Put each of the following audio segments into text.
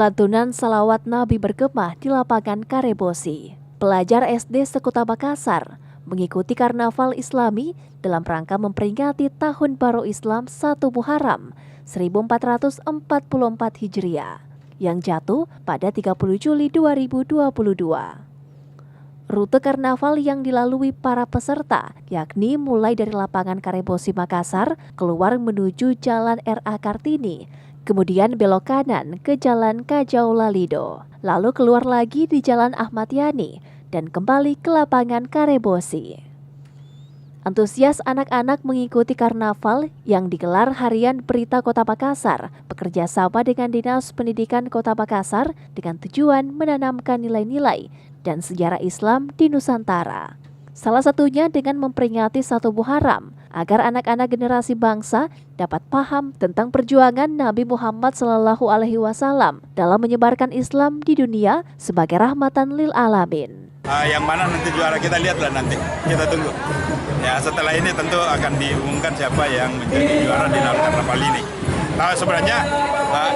Lantunan salawat Nabi bergema di lapangan Karebosi. Pelajar SD sekota Makassar mengikuti karnaval Islami dalam rangka memperingati Tahun Baru Islam 1 Muharram 1444 Hijriah yang jatuh pada 30 Juli 2022. Rute karnaval yang dilalui para peserta yakni mulai dari lapangan Karebosi Makassar keluar menuju Jalan RA Kartini, kemudian belok kanan ke Jalan Kajau Lalido, lalu keluar lagi di Jalan Ahmad Yani dan kembali ke lapangan Karebosi. Antusias anak-anak mengikuti karnaval yang digelar Harian Berita Kota Makassar bekerja sama dengan Dinas Pendidikan Kota Makassar dengan tujuan menanamkan nilai-nilai dan sejarah Islam di Nusantara. Salah satunya dengan memperingati 1 Muharram agar anak-anak generasi bangsa dapat paham tentang perjuangan Nabi Muhammad SAW dalam menyebarkan Islam di dunia sebagai rahmatan lil alamin. Yang mana nanti juara kita lihatlah nanti, kita tunggu. Ya, setelah ini tentu akan diumumkan siapa yang menjadi juara di dalam karnaval ini. Sebenarnya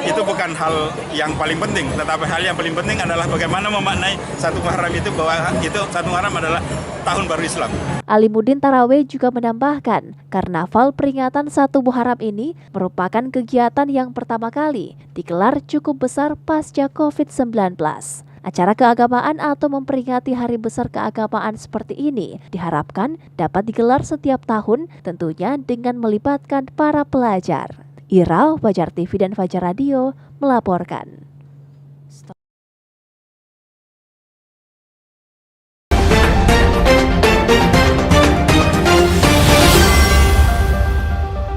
itu bukan hal yang paling penting, tetapi hal yang paling penting adalah bagaimana memaknai 1 Muharram itu, bahwa itu 1 Muharram adalah Tahun Baru Islam. Alimuddin Taraweh juga menambahkan, karnaval peringatan 1 Muharram ini merupakan kegiatan yang pertama kali digelar cukup besar pasca COVID-19. Acara keagamaan atau memperingati hari besar keagamaan seperti ini diharapkan dapat digelar setiap tahun, tentunya dengan melibatkan para pelajar. Ira, Fajar TV dan Fajar Radio melaporkan.